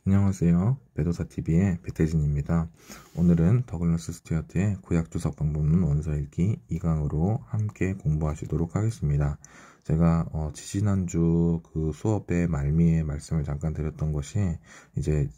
안녕하세요. 배도사TV의 배태진입니다. 오늘은 더글라스 스튜어트의 구약주석 방법론 원서 읽기 2강으로 함께 공부하시도록 하겠습니다. 제가 지지난주 그 수업의 말미에 말씀을 잠깐 드렸던 것이 이제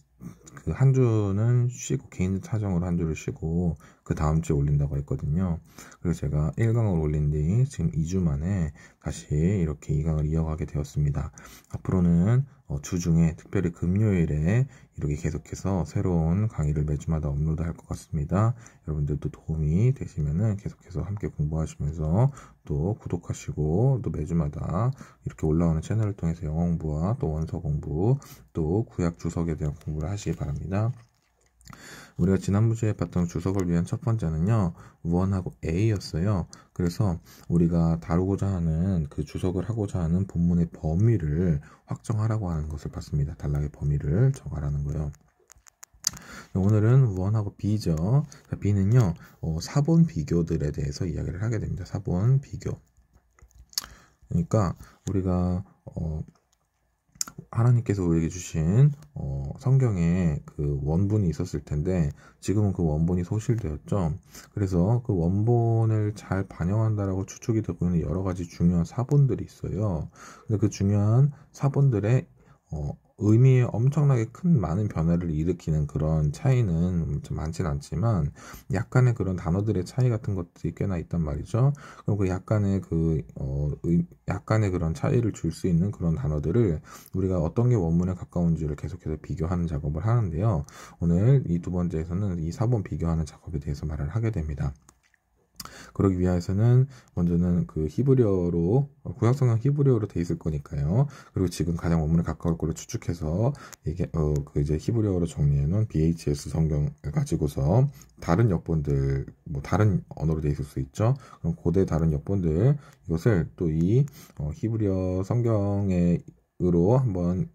그 한 주는 쉬고 개인 사정으로 한 주를 쉬고 그 다음 주에 올린다고 했거든요. 그래서 제가 1강을 올린 뒤 지금 2주 만에 다시 이렇게 2강을 이어가게 되었습니다. 앞으로는 주중에 특별히 금요일에 이렇게 계속해서 새로운 강의를 매주마다 업로드할 것 같습니다. 여러분들도 도움이 되시면은 계속해서 함께 공부하시면서 또 구독하시고 또 매주마다 이렇게 올라오는 채널을 통해서 영어 공부와 또 원서 공부 또 구약 주석에 대한 공부를 하시기 바랍니다. 우리가 지난번 주에 봤던 주석을 위한 첫 번째는요, 원하고 A였어요. 그래서 우리가 다루고자 하는 그 주석을 하고자 하는 본문의 범위를 확정하라고 하는 것을 봤습니다. 단락의 범위를 정하라는 거예요. 오늘은 원하고 B죠. B는요, 사본 비교들에 대해서 이야기를 하게 됩니다. 사본 비교. 그러니까 우리가 하나님께서 우리에게 주신 성경에 그 원본이 있었을 텐데 지금은 그 원본이 소실되었죠. 그래서 그 원본을 잘 반영한다라고 추측이 되고 있는 여러 가지 중요한 사본들이 있어요. 근데 그 중요한 사본들의 의미에 엄청나게 큰 많은 변화를 일으키는 그런 차이는 좀 많진 않지만 약간의 그런 단어들의 차이 같은 것들이 꽤나 있단 말이죠. 그럼 그 약간의 약간의 그런 차이를 줄 수 있는 그런 단어들을 우리가 어떤 게 원문에 가까운지를 계속해서 비교하는 작업을 하는데요. 오늘 이 두 번째에서는 이 사본 비교하는 작업에 대해서 말을 하게 됩니다. 그러기 위해서는 먼저는 그 히브리어로 구약성경 히브리어로 돼 있을 거니까요. 그리고 지금 가장 원문에 가까울 거로 추측해서 이게 그 이제 히브리어로 정리해 놓은 BHS 성경을 가지고서 다른 역본들 뭐 다른 언어로 돼 있을 수 있죠. 그럼 고대 다른 역본들 이것을 또 이 히브리어 성경에 으로 한번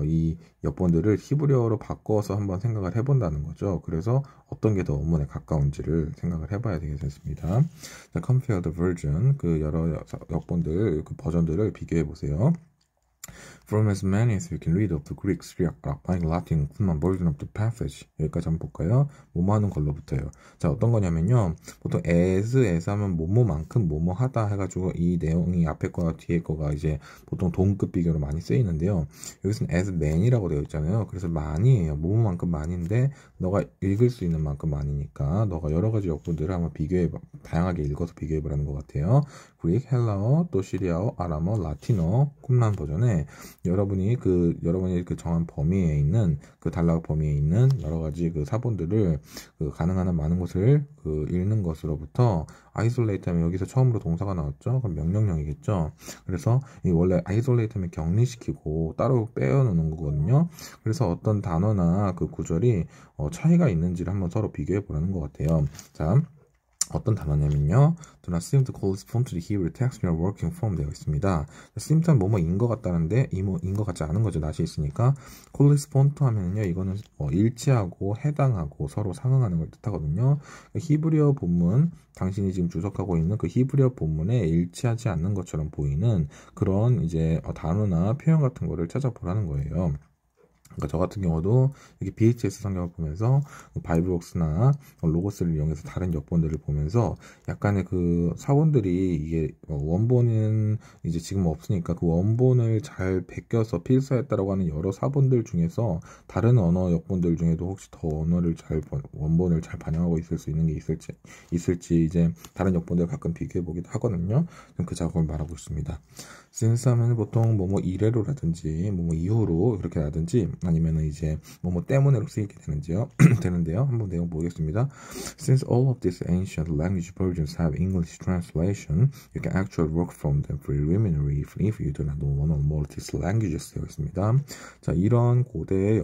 이 역본들을 히브리어로 바꿔서 한번 생각을 해본다는 거죠. 그래서 어떤 게 더 원문에 가까운지를 생각을 해봐야 되겠습니다. 자, compare the version, 그 여러 역본들, 그 버전들을 비교해 보세요. From as many as you can read of the Greek, Syriac, Latin, Latin version of the passage. 여기까지 한번 볼까요? 뭐뭐 하는 걸로부터요. 자, 어떤 거냐면요. 보통 as 하면 뭐뭐만큼 뭐뭐 하다 해가지고 이 내용이 앞에 거와 뒤에 거가 이제 보통 동급 비교로 많이 쓰이는데요. 여기서는 as many라고 되어 있잖아요. 그래서 많이에요. 뭐뭐만큼 많이인데 너가 읽을 수 있는 만큼 많이니까 너가 여러 가지 역본들을 한번 다양하게 읽어서 비교해보라는 것 같아요. 그릭, 헬라어, 또 시리아어, 아람어, 라틴어, 쿰란 버전에 여러분이 그 정한 범위에 있는 그 단락 범위에 있는 여러 가지 그 사본들을 그 가능한 한 많은 것을 그 읽는 것으로부터 isolate 하면 여기서 처음으로 동사가 나왔죠. 그럼 명령형이겠죠. 그래서 이 원래 isolate 하면 격리시키고 따로 빼어놓는 거거든요. 그래서 어떤 단어나 그 구절이 차이가 있는지를 한번 서로 비교해 보라는 것 같아요. 자, 어떤 단어냐면요. Do not seem to correspond to the Hebrew text you are working from 되어 있습니다. seem은 뭐뭐인 것 같다는데 인 것 같지 않은 거죠. 낫이 있으니까 correspond 하면요. 이거는 일치하고 해당하고 서로 상응하는 걸 뜻하거든요. 히브리어 본문 당신이 지금 주석하고 있는 그 히브리어 본문에 일치하지 않는 것처럼 보이는 그런 이제 단어나 표현 같은 거를 찾아보라는 거예요. 그러니까 저 같은 경우도 이렇게 BHS 성경을 보면서 바이블웍스나 로고스를 이용해서 다른 역본들을 보면서 약간의 그 사본들이 이게 원본은 이제 지금 없으니까 그 원본을 잘 베껴서 필사했다라고 하는 여러 사본들 중에서 다른 언어 역본들 중에도 혹시 더 원본을 잘 반영하고 있을 수 있는 게 있을지 이제 다른 역본들 가끔 비교해 보기도 하거든요. 그 작업을 말하고 있습니다. since 하면 보통 뭐뭐 이래로라든지 뭐뭐 이후로 그렇게 라든지 아니면은 이제 뭐뭐 때문에로 쓰이게 되는데요. 한번 내용 보겠습니다. Since all of these ancient language versions have English translation, you can actually work from them preliminary if you do not know one or more of these languages 되어 있습니다. 자, 이런 고대의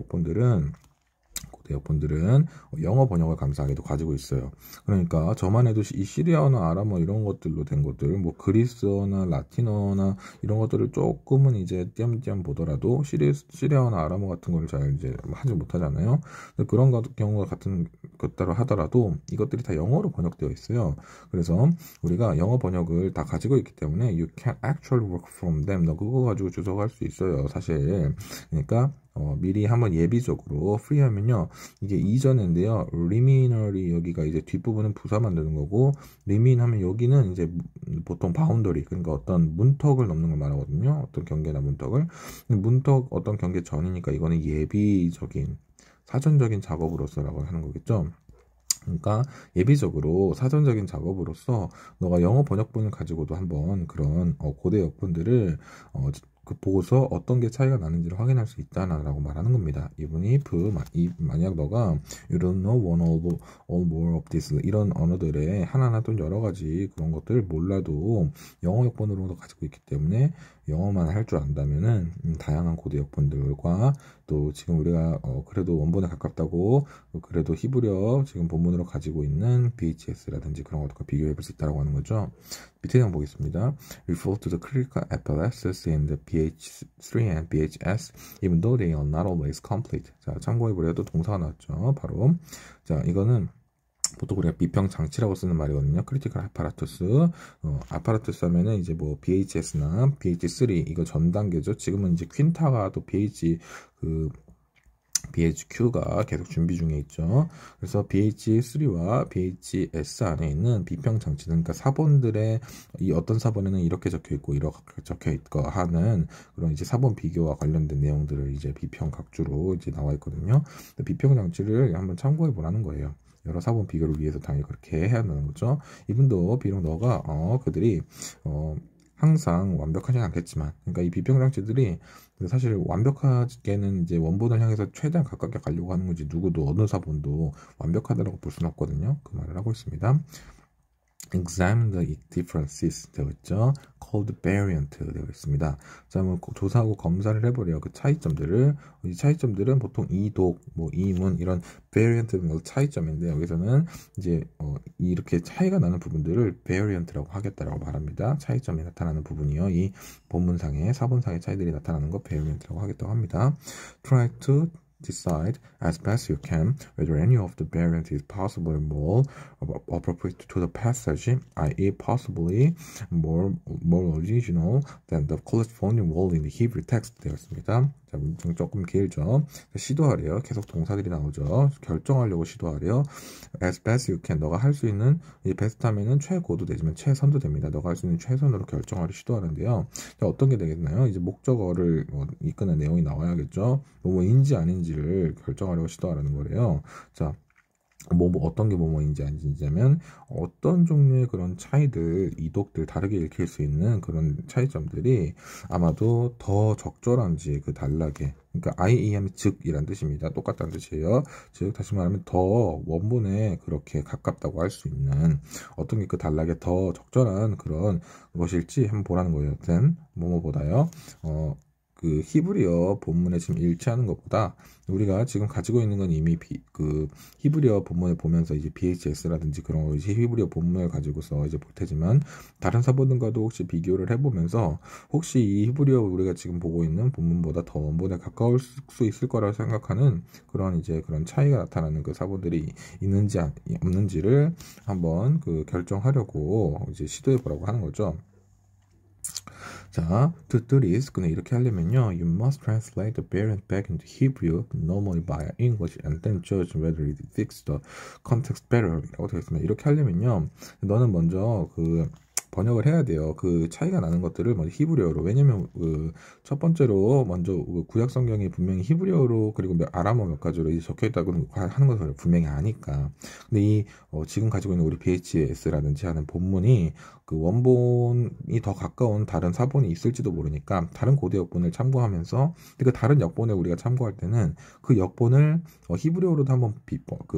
역본들은 영어 번역을 감사하게도 가지고 있어요. 그러니까 저만 해도 이 시리아어나 아람어 이런 것들로 된 것들, 뭐 그리스어나 라틴어나 이런 것들을 조금은 이제 띄엄띄엄 보더라도 시리아어나 아람어 같은 걸 잘 이제 하지 못하잖아요. 그런 경우가 같은 것따로 하더라도 이것들이 다 영어로 번역되어 있어요. 그래서 우리가 영어 번역을 다 가지고 있기 때문에 you can actually work from them. 너 그거 가지고 주석할 수 있어요. 사실. 그러니까 미리 한번 예비적으로 free 하면요. 이게 이전인데요. liminal이 여기가 이제 뒷부분은 부사 만드는 거고, limin 하면 여기는 이제 보통 바운더리, 그러니까 어떤 문턱을 넘는 걸 말하거든요. 어떤 경계나 문턱을. 문턱 어떤 경계 전이니까 이거는 예비적인, 사전적인 작업으로서라고 하는 거겠죠. 그러니까 예비적으로 사전적인 작업으로서 너가 영어 번역본을 가지고도 한번 그런 고대 역본들을 그 보고서 어떤 게 차이가 나는지를 확인할 수 있다라고 말하는 겁니다. Even if 만약 너가 you don't know one or all more of this 이런 언어들의 하나하나 또 여러 가지 그런 것들을 몰라도 영어 역본으로도 가지고 있기 때문에 영어만 할 줄 안다면은 다양한 고대 역본들과 또 지금 우리가 그래도 원본에 가깝다고 그래도 히브리어 지금 본문으로 가지고 있는 BHS라든지 그런 것들과 비교해 볼 수 있다고 하는 거죠. 밑에 내용 보겠습니다. Refer to the critical apparatuses in the BH3 and BHS even though they are not always complete. 자, 참고해 보려도 동사가 나왔죠. 바로 자, 이거는 보통 우리가 비평 장치라고 쓰는 말이거든요. 크리티컬 아파라투스. 아파라투스 하면은 이제 뭐 BHS나 BH3 이거 전 단계죠. 지금은 이제 퀸타가 또 BHQ가 계속 준비 중에 있죠. 그래서 BH3와 BHS 안에 있는 비평 장치는 그러니까 사본들의 이 어떤 사본에는 이렇게 적혀 있고 이렇게 적혀 있고 하는 그런 이제 사본 비교와 관련된 내용들을 이제 비평 각주로 이제 나와 있거든요. 비평 장치를 한번 참고해 보라는 거예요. 여러 사본 비교를 위해서 당연히 그렇게 해야 한다는 거죠. 이분도 비록 너가 그들이 항상 완벽하진 않겠지만, 그러니까 이 비평 장치들이 사실 완벽하게는 이제 원본을 향해서 최대한 가깝게 가려고 하는 거지 누구도 어느 사본도 완벽하다고 볼 수는 없거든요. 그 말을 하고 있습니다. examine the differences 되어 있죠. called variant 되어 있습니다. 자, 한번 조사하고 검사를 해보래요. 그 차이점들을. 이 차이점들은 보통 이독, 뭐 이문 이런 variant는 차이점인데 여기서는 이제 이렇게 차이가 나는 부분들을 variant라고 하겠다라고 말합니다. 차이점이 나타나는 부분이요. 이 본문상의 사본상의 차이들이 나타나는 거 variant라고 하겠다고 합니다. try to decide as best you can whether any of the variant is possibly more appropriate to the passage, i.e. possibly more original than the corresponding word in the Hebrew text 되었습니다. 자, 문장 조금 길죠. 시도하래요. 계속 동사들이 나오죠. 결정하려고 시도하래요. as best you can. 너가 할 수 있는 이 best 하면은 최고도 되지만 최선도 됩니다. 너가 할 수 있는 최선으로 결정하려 시도하는데요. 자, 어떤 게 되겠나요? 이제 목적어를 이끄는 내용이 나와야겠죠. 뭐인지 아닌지를 결정하려고 시도하라는 거래요. 자, 어떤 게 뭐뭐인지 아닌지냐면 어떤 종류의 그런 차이들, 이독들 다르게 읽힐 수 있는 그런 차이점들이 아마도 더 적절한지 그 단락에 그러니까 IE 하면 즉이란 뜻입니다. 똑같다는 뜻이에요. 즉 다시 말하면 더 원본에 그렇게 가깝다고 할 수 있는 어떤 게 그 단락에 더 적절한 그런 것일지 한번 보라는 거예요. then 뭐뭐보다요. 그 히브리어 본문에 지금 일치하는 것보다 우리가 지금 가지고 있는 건 이미 그 히브리어 본문을 보면서 이제 BHS라든지 그런 거 이제 히브리어 본문을 가지고서 이제 볼 테지만 다른 사본들과도 혹시 비교를 해보면서 혹시 이 히브리어 우리가 지금 보고 있는 본문보다 더 원본에 가까울 수 있을 거라고 생각하는 그런 이제 그런 차이가 나타나는 그 사본들이 있는지 없는지를 한번 그 결정하려고 이제 시도해 보라고 하는 거죠. 자, to do this, 근데 이렇게 하려면요, you must translate the variant back into Hebrew, normally by English, and then judge whether it fits the context better. 라고 되어 있습니다. 이렇게 하려면요, 너는 먼저 번역을 해야 돼요. 그 차이가 나는 것들을 먼저 히브리어로. 왜냐면 첫 번째로 먼저 구약 성경이 분명히 히브리어로 그리고 아람어 몇 가지로 적혀 있다고 하는 것을 분명히 아니까. 근데 지금 가지고 있는 우리 BHS라든지 하는 본문이 그 원본이 더 가까운 다른 사본이 있을지도 모르니까 다른 고대 역본을 참고하면서 그 다른 역본을 우리가 참고할 때는 그 역본을 히브리어로도 한번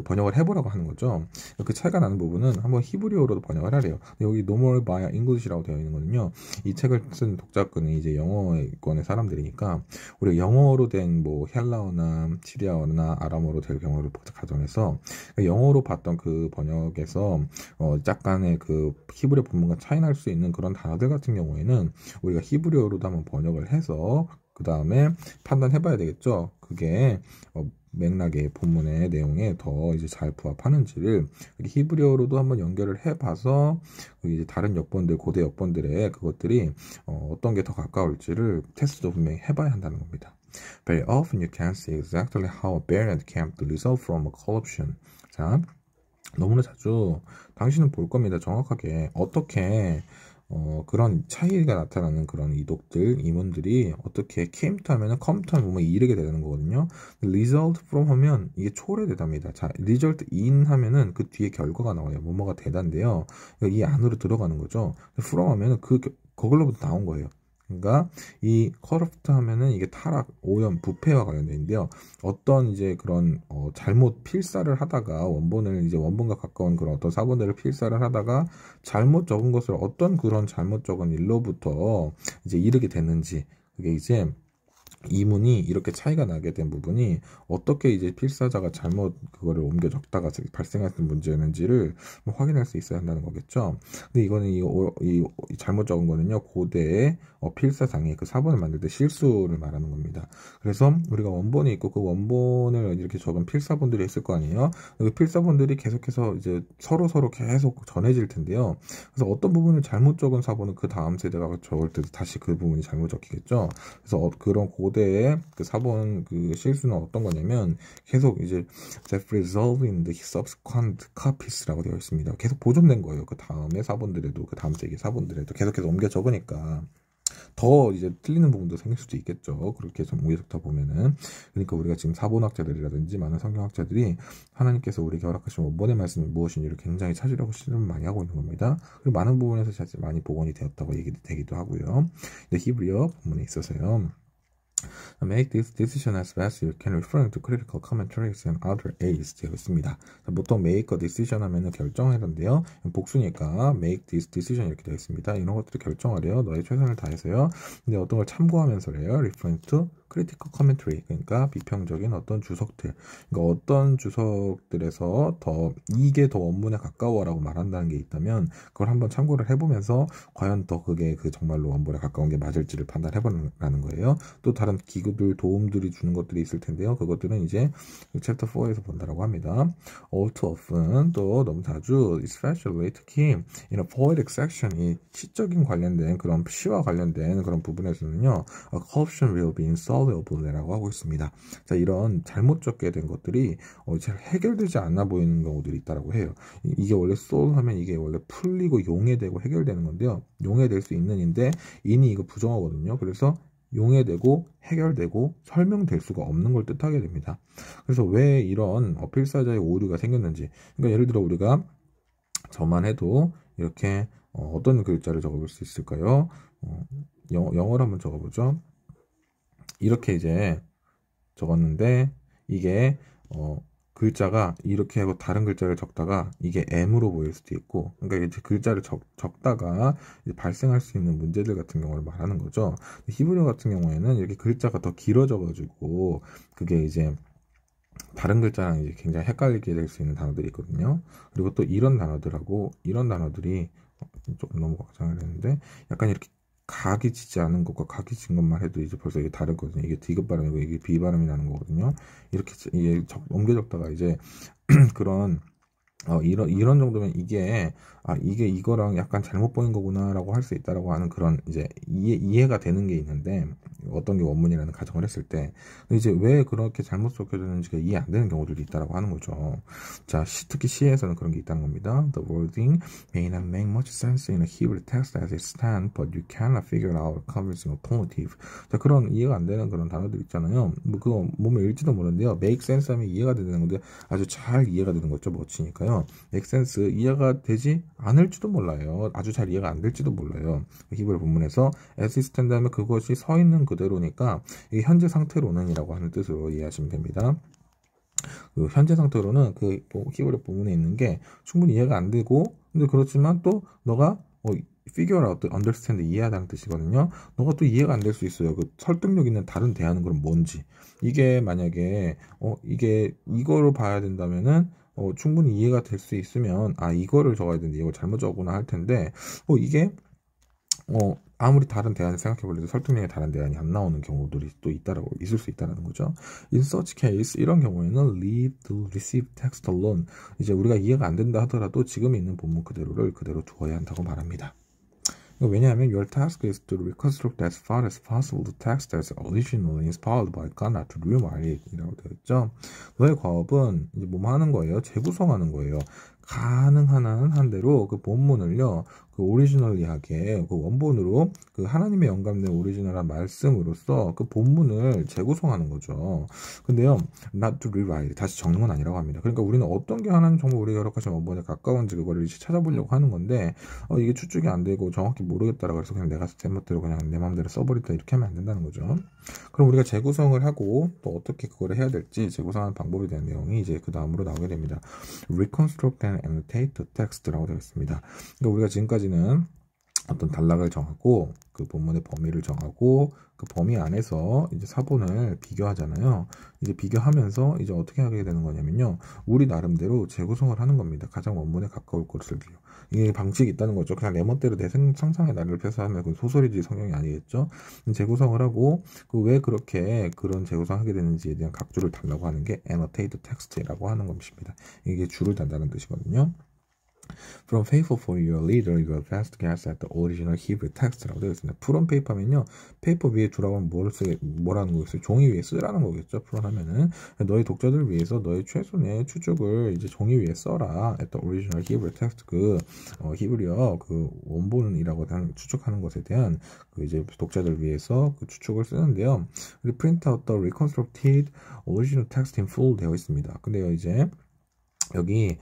번역을 해보라고 하는 거죠. 그 차이가 나는 부분은 한번 히브리어로도 번역을 하래요. 여기 normal by English라고 되어 있는 거는요. 이 책을 쓴 독자권이 이제 영어권의 사람들이니까 우리가 영어로 된 뭐 헬라어나 시리아어나 아람어로 될 경우를 가정해서 영어로 봤던 그 번역에서 약간의 그 히브리어 본문과 차이 날 수 있는 그런 단어들 같은 경우에는 우리가 히브리어로도 한번 번역을 해서 그 다음에 판단해봐야 되겠죠. 그게 맥락의 본문의 내용에 더 이제 잘 부합하는지를 히브리어로도 한번 연결을 해봐서 이제 다른 역본들, 고대 역본들의 그것들이 어떤 게 더 가까울지를 테스트도 분명히 해봐야 한다는 겁니다. Very often you can see exactly how a baronet came to result from a corruption. 자, 너무나 자주 당신은 볼 겁니다. 정확하게 어떻게 그런 차이가 나타나는 그런 이독들, 이문들이 어떻게 came to 하면은 come to 하면 이르게 되는 거거든요. result from 하면 이게 초래되답니다. 자, result in 하면은 그 뒤에 결과가 나와요. 뭐뭐가 되단데요. 이 안으로 들어가는 거죠. from 하면은 그걸로부터 나온 거예요. 그러니까 이 corrupt 하면은 이게 타락, 오염, 부패와 관련된인데요. 어떤 이제 그런 잘못 필사를 하다가 원본과 가까운 그런 어떤 사본들을 필사를 하다가 잘못 적은 것을 어떤 그런 잘못 적은 일로부터 이제 이르게 됐는지, 그게 이제 이문이 이렇게 차이가 나게 된 부분이 어떻게 이제 필사자가 잘못 그거를 옮겨 적다가 발생했던 문제였는지를 확인할 수 있어야 한다는 거겠죠. 근데 이거는 이 잘못 적은 거는요, 고대의 필사상의 그 사본을 만들 때 실수를 말하는 겁니다. 그래서 우리가 원본이 있고 그 원본을 이렇게 적은 필사본들이 있을 거 아니에요. 그 필사본들이 계속해서 이제 서로 계속 전해질 텐데요. 그래서 어떤 부분을 잘못 적은 사본은 그 다음 세대가 적을 때도 다시 그 부분이 잘못 적히겠죠. 그래서 그런 고대의 그 사본 그 실수는 어떤 거냐면 계속 이제 that resolved in the subsequent copies라고 되어 있습니다. 계속 보존된 거예요. 그 다음에 사본들에도, 그 다음 세기 사본들에도 계속해서 옮겨 적으니까 더 이제 틀리는 부분도 생길 수도 있겠죠. 그렇게 좀 옮겨 적다 보면은. 그러니까 우리가 지금 사본학자들이라든지 많은 성경학자들이 하나님께서 우리에게 허락하신 원본의 말씀이 무엇인지를 굉장히 찾으려고 시도를 많이 하고 있는 겁니다. 그리고 많은 부분에서 사실 많이 복원이 되었다고 얘기되기도 하고요. 근데 히브리어 본문에 있어서요. Make this decision as best you can, referring to critical commentaries and other aids 되어 있습니다. 보통 make a decision 하면은 결정하는데요. 복수니까 make this decision 이렇게 되어 있습니다. 이런 것들을 결정하래요. 너의 최선을 다해서요. 근데 어떤 걸 참고하면서래요. referring to critical commentary, 그러니까 비평적인 어떤 주석들, 그러니까 어떤 주석들에서 이게 더 원문에 가까워라고 말한다는 게 있다면 그걸 한번 참고를 해보면서 과연 더 그게 정말로 원본에 가까운 게 맞을지를 판단해보라는 거예요. 또 다른 기구들, 도움들이 주는 것들이 있을 텐데요. 그것들은 이제 챕터 4에서 본다라고 합니다. All too often, 또 너무 자주, especially 특히 in a poetic section, 이 시적인 관련된 그런 시와 관련된 그런 부분에서는요, a corruption will be insoluble라고 하고 있습니다. 자, 이런 잘못 적게 된 것들이 잘 해결되지 않아 보이는 경우들이 있다라고 해요. 이게 원래 solve 하면 이게 원래 풀리고 용해되고 해결되는 건데요. 용해될 수 있는인데 in이 이거 부정하거든요. 그래서 용해되고 해결되고 설명될 수가 없는 걸 뜻하게 됩니다. 그래서 왜 이런 필사자의 오류가 생겼는지, 그러니까 예를 들어 우리가 저만 해도 이렇게 어떤 글자를 적어볼 수 있을까요? 영어로 한번 적어보죠. 이렇게 이제 적었는데 이게 글자가 이렇게 하고 다른 글자를 적다가 이게 M으로 보일 수도 있고, 그러니까 이제 글자를 적다가 이제 발생할 수 있는 문제들 같은 경우를 말하는 거죠. 히브리어 같은 경우에는 이렇게 글자가 더 길어져가지고 그게 이제 다른 글자랑 이제 굉장히 헷갈리게 될 수 있는 단어들이 있거든요. 그리고 또 이런 단어들이 조금 너무 과장을 했는데 약간 이렇게 각이 지지 않은 것과 각이 진 것만 해도 이제 벌써 이게 다르거든요. 이게 디귿 발음이고 이게 비 발음이 나는 거거든요. 이렇게 이게 옮겨 적다가 이제 그런 이런 정도면 이게 이거랑 약간 잘못 보인 거구나라고 할 수 있다라고 하는 그런 이제 이해가 되는 게 있는데, 어떤 게 원문이라는 가정을 했을 때 이제 왜 그렇게 잘못 적혀졌는지가 이해 안 되는 경우들이 있다라고 하는 거죠. 자, 특히 시에서는 그런 게 있다는 겁니다. The wording may not make much sense in a Hebrew text as it stands, but you cannot figure out a convincing alternative. 자, 그런 이해가 안 되는 그런 단어들 있잖아요. 그거 몸에 읽지도 모르는데요. make sense 하면 이해가 되는 건데 아주 잘 이해가 되는 거죠. 멋지니까요. make sense 이해가 되지 않을지도 몰라요. 아주 잘 이해가 안 될지도 몰라요. 히브리 본문에서 as it stands 하면 그것이 서 있는 그대로니까 이게 현재 상태로는 이라고 하는 뜻으로 이해하시면 됩니다. 그 현재 상태로는 그 히브리 본문에 있는 게 충분히 이해가 안 되고, 근데 그렇지만 또 너가 figure out, understand, 이해하다는 뜻이거든요. 너가 또 이해가 안 될 수 있어요. 그 설득력 있는 다른 대안은 그럼 뭔지. 이게 만약에 이게 이거로 봐야 된다면은 충분히 이해가 될 수 있으면 이거를 적어야 되는데 이걸 잘못 적었구나 할 텐데 이게 아무리 다른 대안을 생각해보려도 설득력의 다른 대안이 안 나오는 경우들이 또 있을 수 있다는 거죠. In such case, 이런 경우에는 leave the received text alone. 이제 우리가 이해가 안 된다 하더라도 지금 있는 본문 그대로 두어야 한다고 말합니다. 왜냐하면 your task is to reconstruct as far as possible the text as originally inspired by Ghana to rewrite it 이라고 되어 있죠. 너의 과업은 이제 뭐 하는 거예요? 재구성하는 거예요. 가능한 한 대로 그 본문을요, 그 오리지널리하게 그 원본으로 그 하나님의 영감된 오리지널한 말씀으로써 그 본문을 재구성하는 거죠. 근데요, not to rewrite 다시 적는 건 아니라고 합니다. 그러니까 우리는 어떤 게 하나님 정말 우리 여러 가지 원본에 가까운지 그거를 이제 찾아보려고 하는 건데 이게 추측이 안 되고 정확히 모르겠다라 그래서 그냥 내가 제멋대로 그냥 내 마음대로 써버리다 이렇게 하면 안 된다는 거죠. 그럼 우리가 재구성을 하고 또 어떻게 그거를 해야 될지 재구성하는 방법에 대한 내용이 이제 그 다음으로 나오게 됩니다. Reconstruct and annotate the text라고 되어 있습니다. 그러니까 우리가 지금까지는 어떤 단락을 정하고 그 본문의 범위를 정하고 그 범위 안에서 이제 사본을 비교하잖아요. 이제 비교하면서 이제 어떻게 하게 되는 거냐면요. 우리 나름대로 재구성을 하는 겁니다. 가장 원본에 가까울 것을요. 이게 방식이 있다는 거죠. 그냥 내 멋대로 내 상상의 나래를 펴서 하면 그 소설이지 성경이 아니겠죠. 재구성을 하고 그 왜 그렇게 그런 재구성하게 되는지에 대한 각주를 달라고 하는 게 annotate text라고 하는 것입니다. 이게 줄을 단다는 뜻이거든요. From faithful for your leader, you are best guess at the original Hebrew text라고 되어 있습니다. From paper면요, 페이퍼 위에 두라고 하면 뭐라는 거겠어요? 종이 위에 쓰라는 거겠죠. From 하면은 너희 독자들 위해서 너희 최선의 추측을 이제 종이 위에 써라. At the original Hebrew text 그 히브리어 그 원본이라고 추측하는 것에 대한 그 이제 독자들 위해서 그 추측을 쓰는데요. Print out the reconstructed original text in full 되어 있습니다. 근데요 이제 여기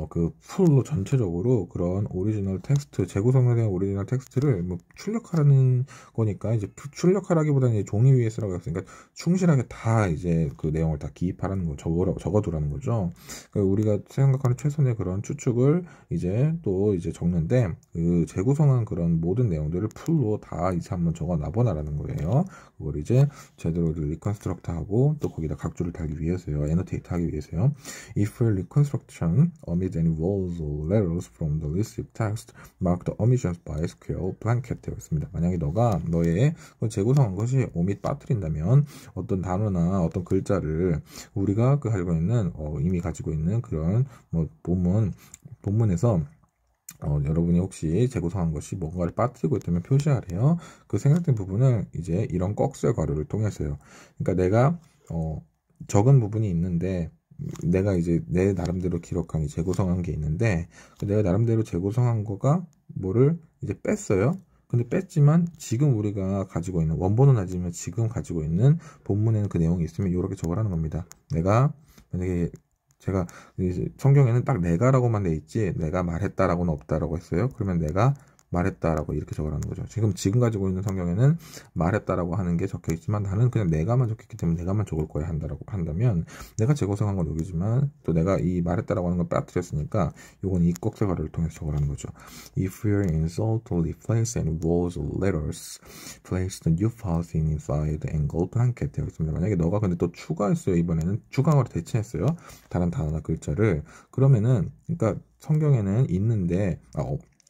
그 풀로 전체적으로 그런 오리지널 텍스트 재구성에 대한 오리지널 텍스트를 뭐 출력하라는 거니까 이제 출력하라기보다는 이제 종이 위에 쓰라고 했으니까 충실하게 다 이제 그 내용을 다 기입하라는 거 적어두라는 거죠. 그러니까 우리가 생각하는 최선의 그런 추측을 이제 또 이제 적는데 그 재구성한 그런 모든 내용들을 풀로 다 이제 한번 적어 놔보라는 거예요. 그걸 이제 제대로 리컨스트럭트하고 또 거기다 각주를 달기 위해서요, 애노테이트 하기 위해서요. If reconstruction omit any words or letters from the received text, mark the omissions by square blanket 되어 있습니다. 만약에 너가 너의 재구성한 것이 omit 빠뜨린다면 어떤 단어나 어떤 글자를 우리가 그 가지고 있는 이미 가지고 있는 그런 뭐 본문에서 여러분이 혹시 재구성한 것이 뭔가를 빠뜨리고 있다면 표시하래요. 그 생략된 부분을 이제 이런 꺽쇠 괄호를 통해서요. 그러니까 내가 적은 부분이 있는데 내가 이제 내 나름대로 기록한 이 재구성한 게 있는데 내가 나름대로 재구성한 거가 뭐를 이제 뺐어요. 근데 뺐지만 지금 우리가 가지고 있는 원본은 아니지만 지금 가지고 있는 본문에는 그 내용이 있으면 이렇게 적으라는 겁니다. 내가 만약에 제가 성경에는 딱 내가라고만 돼 있지 내가 말했다라고는 없다라고 했어요. 그러면 내가 말했다라고 이렇게 적으라는 거죠. 지금 가지고 있는 성경에는 말했다라고 하는 게 적혀 있지만 나는 그냥 내가만 적혔기 때문에 내가만 적을 거야 한다면 내가 재구성한 건 여기지만 또 내가 이 말했다라고 하는 걸 빠뜨렸으니까 요건 이 꺽쇠 괄호를 통해서 적으라는 거죠. If you insult or replace any words or letters, place the new files in inside the angle blanket 되어 있습니다. 만약에 너가 근데 또 추가했어요. 이번에는 추가로 대체했어요. 다른 단어나 글자를. 그러면은 그러니까 성경에는 있는데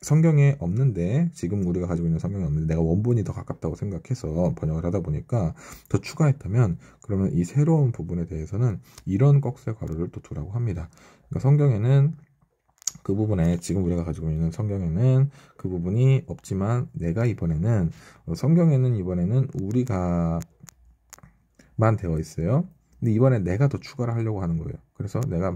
성경에 없는데 지금 우리가 가지고 있는 성경에 없는데 내가 원본이 더 가깝다고 생각해서 번역을 하다 보니까 더 추가했다면 그러면 이 새로운 부분에 대해서는 이런 꺽쇠 괄호를 또 두라고 합니다. 그러니까 성경에는 그 부분에 지금 우리가 가지고 있는 성경에는 그 부분이 없지만 내가 이번에는 성경에는 이번에는 우리가만 되어 있어요. 근데 이번에 내가 더 추가를 하려고 하는 거예요. 그래서 내가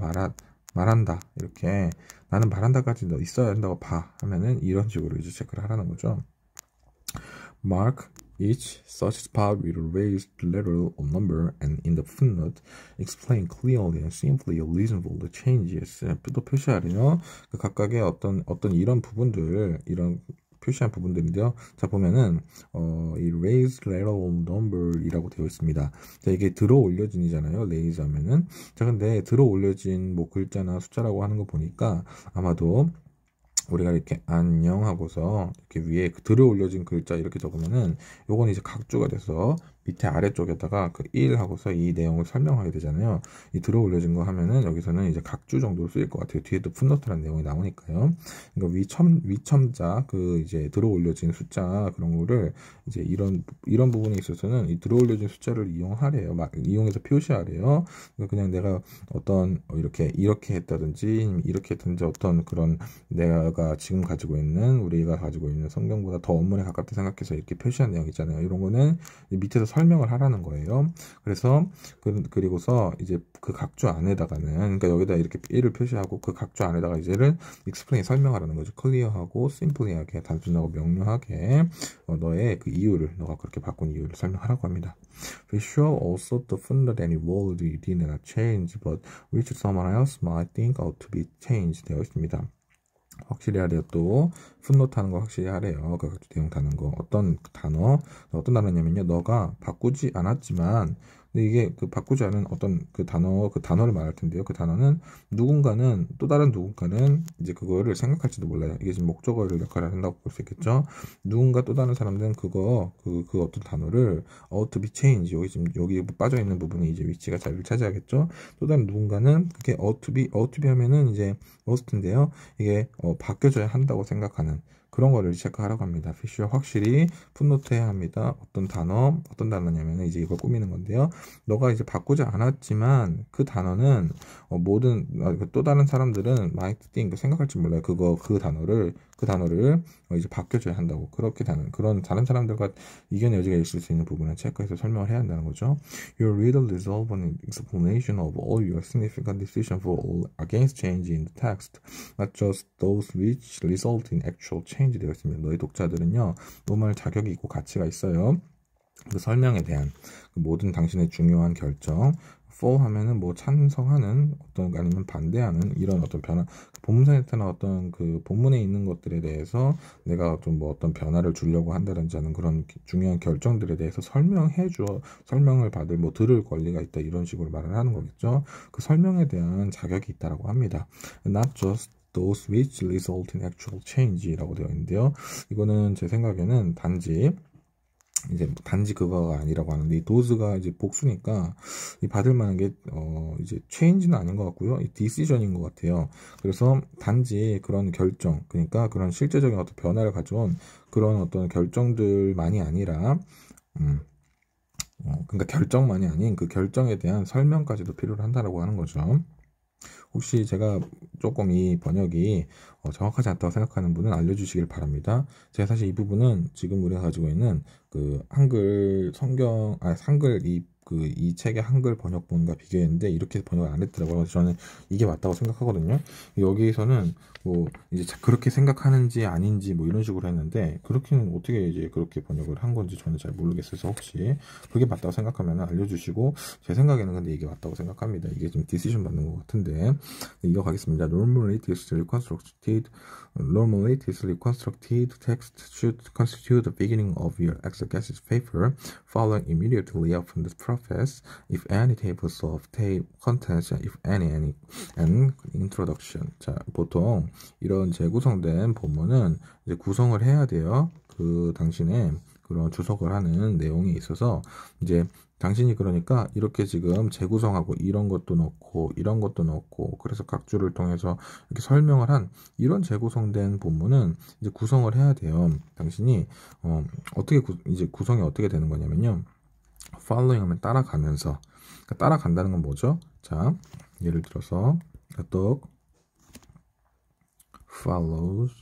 말한다 이렇게 나는 말한다까지 너 있어야 한다고 봐 하면은 이런 식으로 이제 체크를 하라는 거죠. Mark each such spot with a raised letter or number and in the footnote explain clearly and simply a reason for the changes. 또 표시하래요. 그 각각의 어떤 이런 부분들 이런 표시한 부분들인데요. 자 보면은 이 raised letter number 이라고 되어 있습니다. 자 이게 들어 올려진이잖아요. raise 하면은 자 근데 들어 올려진 뭐 글자나 숫자라고 하는 거 보니까 아마도 우리가 이렇게 안녕 하고서 이렇게 위에 들어 올려진 글자 이렇게 적으면은 요건 이제 각주가 돼서 밑에 아래쪽에다가 그 1 하고서 이 내용을 설명하게 되잖아요. 이 들어 올려진 거 하면은 여기서는 이제 각주 정도로 쓰일 것 같아요. 뒤에도 풋노트라는 내용이 나오니까요. 그러니까 위첨자 그 이제 들어 올려진 숫자 그런 거를 이제 이런 부분에 있어서는 이 들어 올려진 숫자를 이용하래요. 이용해서 표시하래요. 그러니까 그냥 내가 어떤 이렇게 했다든지 이렇게 했든지 어떤 그런 내가 지금 가지고 있는 우리가 가지고 있는 성경보다 더 원문에 가깝게 생각해서 이렇게 표시한 내용 있잖아요. 이런 거는 밑에서 설명을 하라는 거예요. 그래서 그리고서 이제 그 각주 안에다가는 그러니까 여기다 이렇게 1을 표시하고 그 각주 안에다가 이제를 explain 설명하라는 거죠. 클리어하고 심플리하게 단순하고 명료하게 너의 그 이유를 너가 그렇게 바꾼 이유를 설명하라고 합니다. We sure also the footnote any word you did not change but which someone else might think ought to be changed 되어 있습니다. 확실히 하래요. 또 풋노트 하는 거 확실히 하래요. 그 대용 다는 거 어떤 단어냐면요. 너가 바꾸지 않았지만 근데 이게 그 바꾸지 않은 어떤 그 단어를 말할 텐데요. 그 단어는 또 다른 누군가는 이제 그거를 생각할지도 몰라요. 이게 지금 목적어를 역할을 한다고 볼 수 있겠죠. 누군가 또 다른 사람들은 그 어떤 단어를 ought to be changed 여기 빠져 있는 부분이 이제 위치가 자리를 차지하겠죠. 또 다른 누군가는 그게 ought to be 하면은 이제 must인데요. 이게 바뀌어져야 한다고 생각하는 그런 거를 체크하라고 합니다. 피쉬어 확실히 풋노트 해야 합니다. 어떤 단어냐면 이제 이걸 꾸미는 건데요. 너가 이제 바꾸지 않았지만 그 단어는 또 다른 사람들은 might think 생각할지 몰라요. 그 단어를 이제 바뀌어줘야 한다고 그런 다른 사람들과 이견의 여지가 있을 수 있는 부분을 체크해서 설명을 해야 한다는 거죠. Your reader resolve an explanation of all your significant decisions for all against change in the text, not just those which result in actual change 되어 있습니다. 너희 독자들은요, 노말 자격이 있고 가치가 있어요. 그 설명에 대한 그 모든 당신의 중요한 결정, for 하면은 뭐 찬성하는 아니면 반대하는 이런 어떤 변화, 본문에 나타난 어떤 그 본문에 있는 것들에 대해서 내가 좀 뭐 어떤 변화를 주려고 한다든지 하는 그런 중요한 결정들에 대해서 설명을 받을 들을 권리가 있다 이런 식으로 말을 하는 거겠죠. 그 설명에 대한 자격이 있다라고 합니다. Not just those which result in actual change라고 되어 있는데요. 이거는 제 생각에는 단지 그거가 아니라고 하는데 이 does가 이제 복수니까 이 받을 만한 게 이제 change는 아닌 것 같고요. 이 decision인 것 같아요. 그래서 단지 그런 결정, 그러니까 그런 실제적인 어떤 변화를 가져온 그런 어떤 결정들만이 아니라 그러니까 결정만이 아닌 그 결정에 대한 설명까지도 필요로 한다라고 하는 거죠. 혹시 제가 조금 이 번역이 정확하지 않다고 생각하는 분은 알려주시길 바랍니다. 제가 사실 이 부분은 지금 우리가 가지고 있는 그 한글 이 책의 한글 번역본과 비교했는데 이렇게 번역을 안 했더라고요. 그래서 저는 이게 맞다고 생각하거든요. 여기서는 뭐 이제 그렇게 생각하는지 아닌지 뭐 이런 식으로 했는데 그렇게는 어떻게 이제 그렇게 번역을 한 건지 저는 잘 모르겠어서 혹시 그게 맞다고 생각하면 알려주시고 제 생각에는 근데 이게 맞다고 생각합니다. 이게 좀 디시전 받는 것 같은데 이거 가겠습니다. Normally this reconstructed text should constitute the beginning of your exegesis paper, following immediately upon the preface, if any, tables of contents, if any, and introduction. 자, 보통 이런 재구성된 본문은 이제 구성을 해야 돼요. 그 당신의 그런 주석을 하는 내용이 있어서 이제 당신이 그러니까 이렇게 지금 재구성하고 이런 것도 넣고 그래서 각주를 통해서 이렇게 설명을 한 이런 재구성된 본문은 이제 구성을 해야 돼요. 당신이 이제 구성이 어떻게 되는 거냐면요. following 하면 따라가면서 그러니까 따라간다는 건 뭐죠? 자, 예를 들어서 follows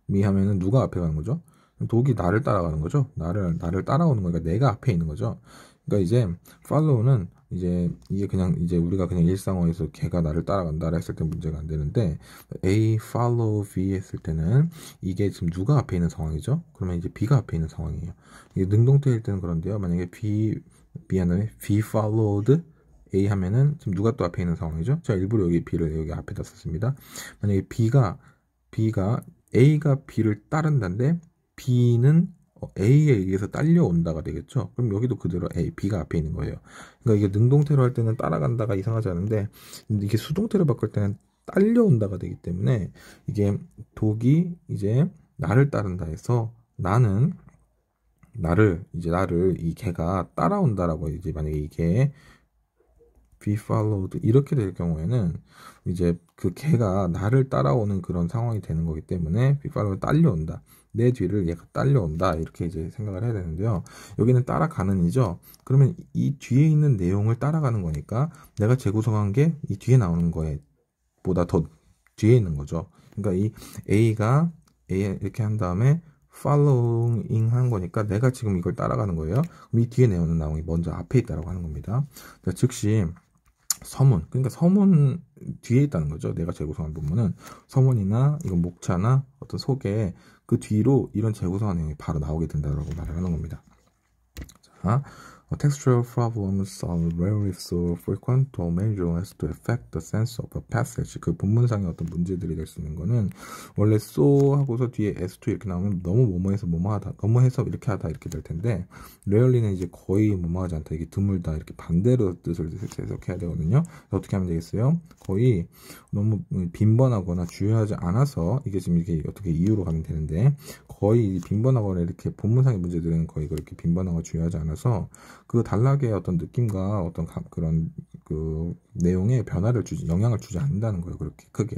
me 하면은 누가 앞에 가는 거죠? 독이 나를 따라가는 거죠. 나를 따라오는 거니까 내가 앞에 있는 거죠. 그러니까 이제 follow는 이게 그냥 이제 우리가 그냥 일상어에서 걔가 나를 따라간다라 했을 때 문제가 안 되는데 A follow B 했을 때는 이게 지금 누가 앞에 있는 상황이죠? 그러면 이제 B가 앞에 있는 상황이에요. 이게 능동태일 때는 그런데요. 만약에 B followed A 하면은 지금 누가 또 앞에 있는 상황이죠? 제가 일부러 여기 B를 여기 앞에다 썼습니다. 만약에 B가 A가 B를 따른다는데 B는 A에 의해서 딸려온다가 되겠죠. 그럼 여기도 그대로 B가 앞에 있는 거예요. 그러니까 이게 능동태로 할 때는 따라간다가 이상하지 않은데 이게 수동태로 바꿀 때는 딸려온다가 되기 때문에 이게 독이 이제 나를 따른다 해서 나는 나를 이 개가 따라온다라고 이제 만약에 이게 be followed 이렇게 될 경우에는 이제 그 개가 나를 따라오는 그런 상황이 되는 거기 때문에 be followed 딸려온다. 내 뒤를 얘가 딸려온다. 이렇게 이제 생각을 해야 되는데요. 여기는 따라가는이죠. 그러면 이 뒤에 있는 내용을 따라가는 거니까 내가 재구성한 게 이 뒤에 나오는 거에 보다 더 뒤에 있는 거죠. 그러니까 이 A가 A 이렇게 한 다음에 following 한 거니까 내가 지금 이걸 따라가는 거예요. 그럼 이 뒤에 내용은 나오기 먼저 앞에 있다라고 하는 겁니다. 자, 즉시 서문, 그러니까 서문 뒤에 있다는 거죠. 내가 재구성한 부분은 서문이나 이건 목차나 어떤 소개 그 뒤로 이런 재구성한 내용이 바로 나오게 된다라고 말을 하는 겁니다. 자, textual problems are rarely so frequent or major as to affect the sense of a passage. 그 본문상의 어떤 문제들이 될 수 있는 거는 원래 so 하고서 뒤에 s2 이렇게 나오면 너무 뭐뭐해서 뭐뭐하다, 너무해서 이렇게 하다 이렇게 될 텐데 rarely는 이제 거의 뭐뭐하지 않다, 이게 드물다 이렇게 반대로 뜻을 해석해야 되거든요. 어떻게 하면 되겠어요? 거의 너무 빈번하거나 주요하지 않아서 이게 지금 이게 어떻게 이유로 가면 되는데 거의 빈번하거나 이렇게 본문상의 문제들은 거의 그렇게 빈번하고 주요하지 않아서 그 단락의 어떤 느낌과 어떤 그런 그 내용에 변화를 영향을 주지 않는다는 거예요. 그렇게 크게.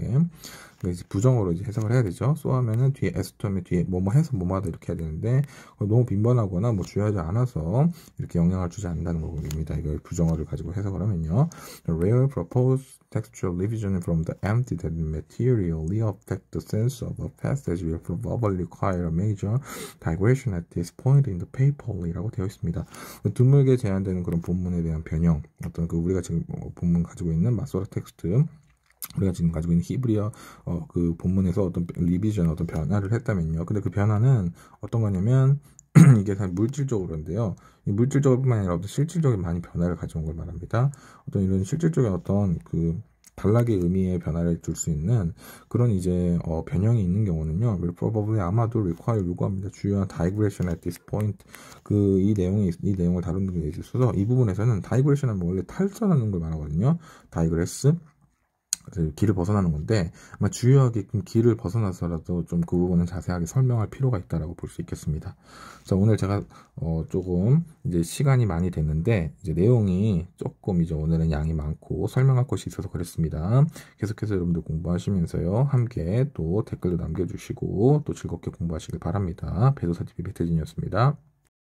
이제 부정어로 이제 해석을 해야 되죠. 쏘 하면은 뒤에 s2하면 뒤에 뭐뭐 해서 뭐뭐 하다 이렇게 해야 되는데 너무 빈번하거나 뭐 주요하지 않아서 이렇게 영향을 주지 않는다는 겁니다. 이걸 부정어를 가지고 해석을 하면요. The rare proposed textual revision from the empty that materially affect the sense of a passage will probably require a major digression at this point in the paper이라고 되어 있습니다. 드물게 제한되는 그런 본문에 대한 변형, 어떤 그 우리가 지금 본문 가지고 있는 마소라 텍스트, 우리가 지금 가지고 있는 히브리어 그 본문에서 어떤 리비전, 어떤 변화를 했다면요. 근데 그 변화는 어떤 거냐면 이게 다 물질적으로인데요. 이 물질적으로뿐만 아니라 어떤 실질적인 많이 변화를 가져온 걸 말합니다. 어떤 이런 실질적인 어떤 그 단락의 의미의 변화를 줄 수 있는 그런 이제 변형이 있는 경우는요, will probably 아마도 require 요구합니다. 주요한 digression at this point 그 이 내용을 다루는 게 있어서 이 부분에서는 digression 하면 원래 탈선하는 걸 말하거든요. digress 길을 벗어나는 건데 아마 주요하게 길을 벗어나서라도 좀 그 부분은 자세하게 설명할 필요가 있다라고 볼 수 있겠습니다. 자, 오늘 제가 조금 이제 시간이 많이 됐는데 이제 내용이 조금 이제 오늘은 양이 많고 설명할 것이 있어서 그랬습니다. 계속해서 여러분들 공부하시면서요, 함께 또 댓글도 남겨주시고 또 즐겁게 공부하시길 바랍니다. 배도사TV 배태진이었습니다.